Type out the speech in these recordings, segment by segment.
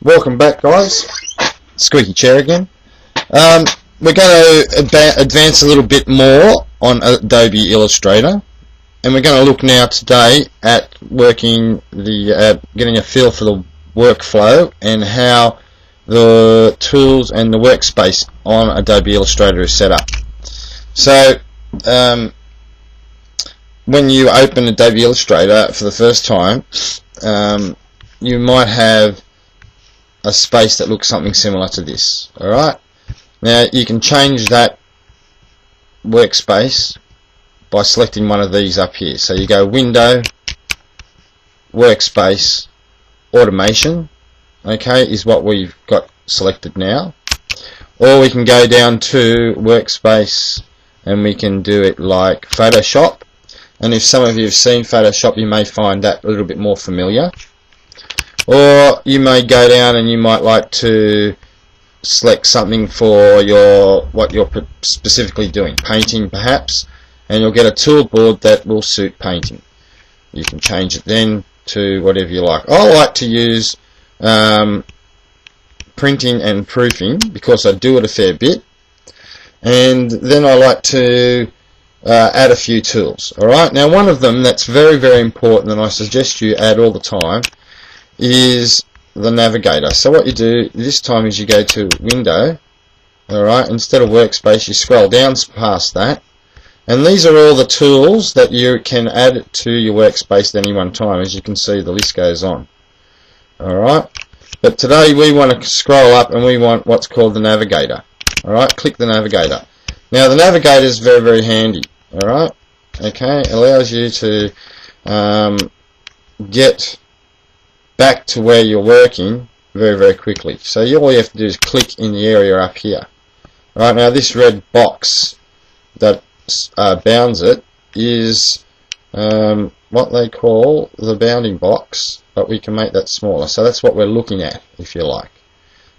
Welcome back, guys. Squeaky chair again. We're going to advance a little bit more on Adobe Illustrator, and we're going to look now today at working the getting a feel for the workflow and how the tools and the workspace on Adobe Illustrator is set up. So when you open Adobe Illustrator for the first time, you might have a space that looks something similar to this. Alright, now you can change that workspace by selecting one of these up here. So you go Window, Workspace, Automation, okay, is what we've got selected now. Or we can go down to Workspace and we can do it like Photoshop. And if some of you have seen Photoshop, you may find that a little bit more familiar. Or you may go down and you might like to select something for what you're specifically doing, painting perhaps, and you'll get a toolboard that will suit painting. You can change it then to whatever you like. I like to use printing and proofing because I do it a fair bit, and then I like to add a few tools. Alright, now one of them that's very, very important, and I suggest you add all the time, is the navigator. So what you do this time is you go to Window, alright, instead of Workspace you scroll down past that, and these are all the tools that you can add to your workspace at any one time. As you can see, the list goes on. Alright, but today we want to scroll up and we want what's called the navigator. Alright, click the navigator. Now the navigator is very, very handy. Alright, okay, it allows you to get back to where you're working very, very quickly. So all you have to do is click in the area up here. Right, now this red box that bounds it is what they call the bounding box, but we can make that smaller. So that's what we're looking at, if you like.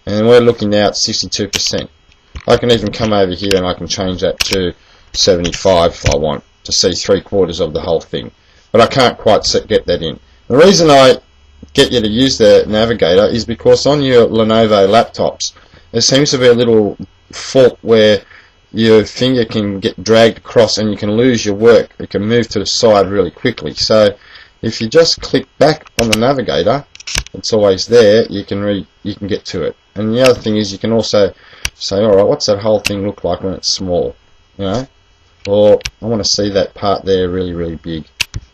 And we're looking now at 62%. I can even come over here and I can change that to 75 if I want to see 3/4 of the whole thing. But I can't quite get that in. The reason I get you to use the navigator is because on your Lenovo laptops there seems to be a little fault where your finger can get dragged across and you can lose your work. It can move to the side really quickly. So if you just click back on the navigator, it's always there. You can get to it. And the other thing is you can also say, alright, what's that whole thing look like when it's small? You know, or I want to see that part there really, really big.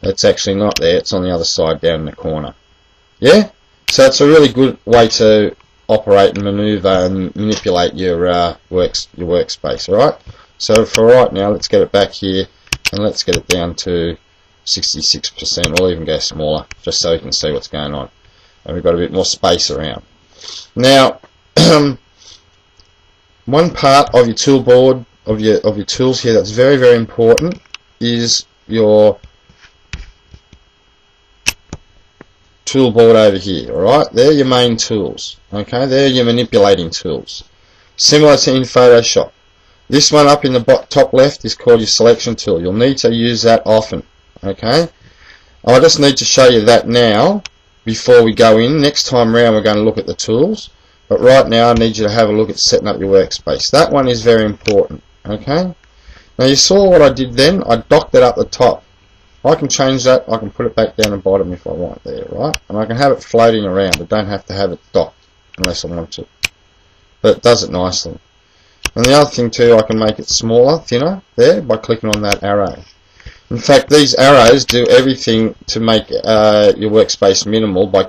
It's actually not there. It's on the other side down in the corner. Yeah, so it's a really good way to operate and maneuver and manipulate your workspace. Alright, so for right now, let's get it back here and let's get it down to 66%. We'll even go smaller just so you can see what's going on, and we've got a bit more space around. Now one part of your toolboard of your tools here that's very, very important is your toolboard over here. Alright, they're your main tools. Okay, they're your manipulating tools, similar to in Photoshop. This one up in the top left is called your selection tool. You'll need to use that often. Okay, I just need to show you that now before we go in. Next time round we're going to look at the tools, but right now I need you to have a look at setting up your workspace. That one is very important. Okay, now you saw what I did then. I docked it up the top. I can change that. I can put it back down the bottom if I want there, right? And I can have it floating around. I don't have to have it docked unless I want to. But it does it nicely. And the other thing too, I can make it smaller, thinner there by clicking on that arrow. In fact, these arrows do everything to make your workspace minimal by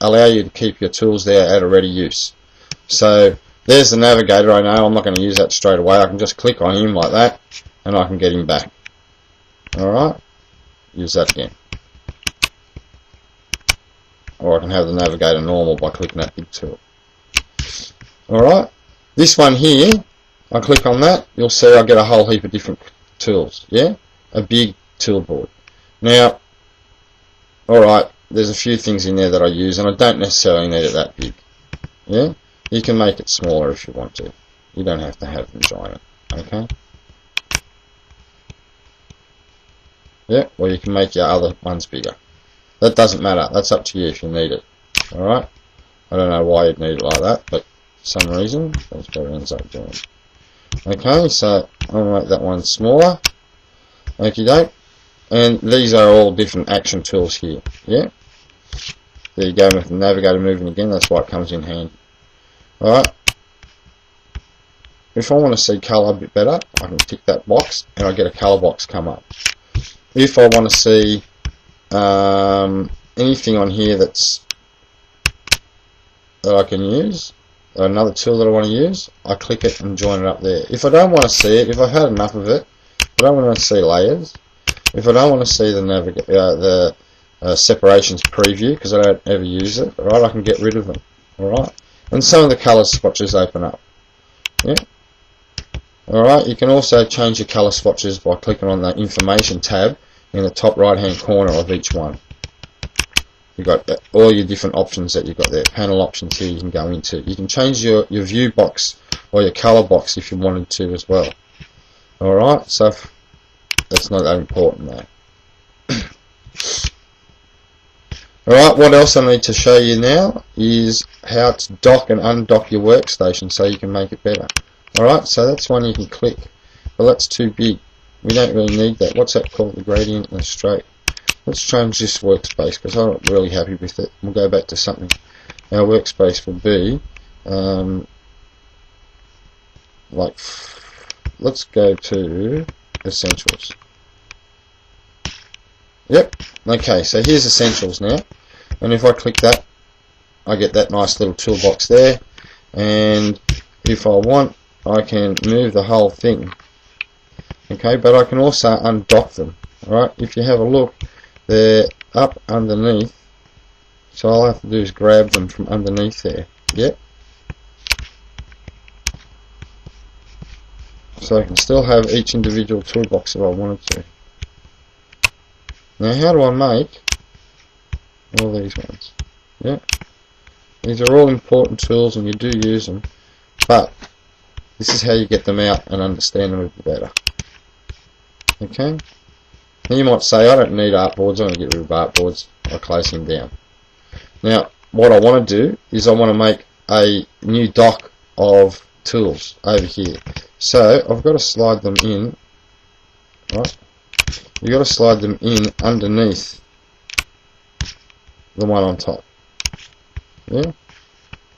allow you to keep your tools there at a ready use. So there's the navigator. I know I'm not going to use that straight away. I can just click on him like that and I can get him back. Alright, use that again. Or I can have the navigator normal by clicking that big tool. Alright, this one here, I click on that, you'll see I get a whole heap of different tools. Yeah, a big toolboard. Now, alright, there's a few things in there that I use and I don't necessarily need it that big. Yeah, you can make it smaller if you want to. You don't have to have them giant. Okay. Yeah, or you can make your other ones bigger. That doesn't matter. That's up to you if you need it. Alright. I don't know why you'd need it like that, but for some reason that's what it ends up doing. Okay, so I'll make that one smaller. Okie doke. And these are all different action tools here. Yeah. There you go with the navigator moving again. That's why it comes in handy. Alright. If I want to see colour a bit better, I can tick that box and I get a colour box come up. If I want to see anything on here that I can use, another tool that I want to use, I click it and join it up there. If I don't want to see it, if I've had enough of it, if I don't want to see layers, if I don't want to see the separations preview, because I don't ever use it, alright, I can get rid of them. Alright, and some of the colour swatches open up. Yeah. Alright, you can also change your colour swatches by clicking on the information tab in the top right hand corner of each one. You've got all your different options that you've got there, panel options here you can go into. You can change your view box or your colour box if you wanted to as well. Alright, so that's not that important though. Alright, what else I need to show you now is how to dock and undock your workstation so you can make it better. Alright, so that's one you can click, but that's too big. We don't really need that. What's that called? The gradient and the stroke. Let's change this workspace because I'm not really happy with it. We'll go back to something. Our workspace will be like, let's go to Essentials. Yep. Okay, so here's Essentials now, and if I click that, I get that nice little toolbox there, and if I want, I can move the whole thing. Okay, but I can also undock them. Alright, if you have a look, they're up underneath, so all I have to do is grab them from underneath there. Yep. So I can still have each individual toolbox if I wanted to. Now how do I make all these ones? Yeah. These are all important tools and you do use them, but this is how you get them out and understand them a bit better. Okay. Now you might say, I don't need artboards, I'm going to get rid of artboards. I'll close them down. Now what I want to do is I want to make a new dock of tools over here. So I've got to slide them in, right? You've got to slide them in underneath the one on top. Yeah?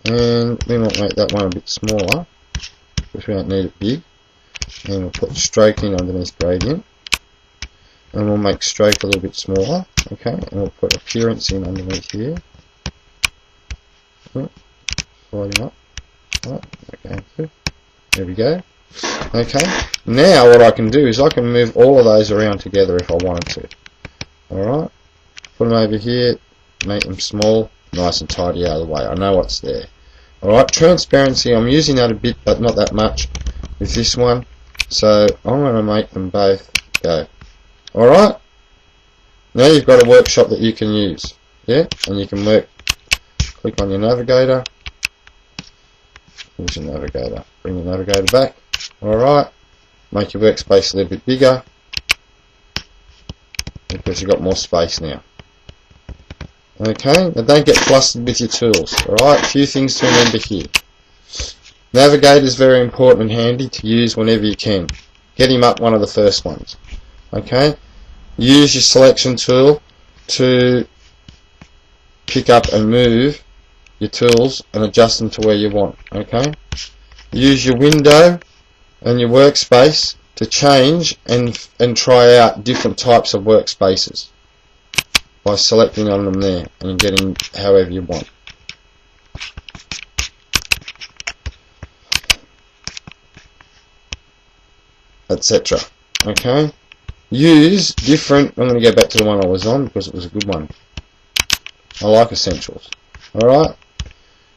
And we might make that one a bit smaller because we don't need it big. And we'll put stroke in underneath gradient. And we'll make stroke a little bit smaller. Okay, and we'll put appearance in underneath here. Yeah. Sliding up. Right, okay, there we go. Okay, now what I can do is I can move all of those around together if I wanted to. Alright, put them over here, make them small, nice and tidy out of the way. I know what's there. Alright, transparency, I'm using that a bit but not that much with this one. So I'm going to make them both go. Alright, now you've got a workshop that you can use. Yeah, and you can click on your navigator. Here's your navigator. Bring your navigator back. Alright, make your workspace a little bit bigger because you've got more space now. Okay, now don't get flustered with your tools. Alright, a few things to remember here. Navigator is very important and handy to use whenever you can. Get him up one of the first ones. Okay, use your selection tool to pick up and move your tools and adjust them to where you want. Okay, use your window and your workspace to change and try out different types of workspaces by selecting on them there and getting however you want. Etc. Okay, use different. I'm going to go back to the one I was on because it was a good one. I like Essentials. Alright,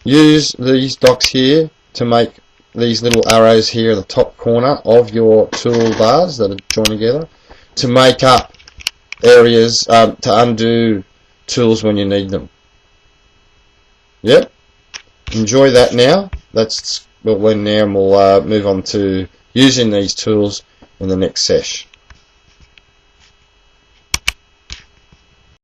use these docks here to make these little arrows here at the top corner of your toolbars that are joined together to make up areas to undo tools when you need them. Yep, enjoy that now. We'll end there and we'll move on to using these tools in the next sesh.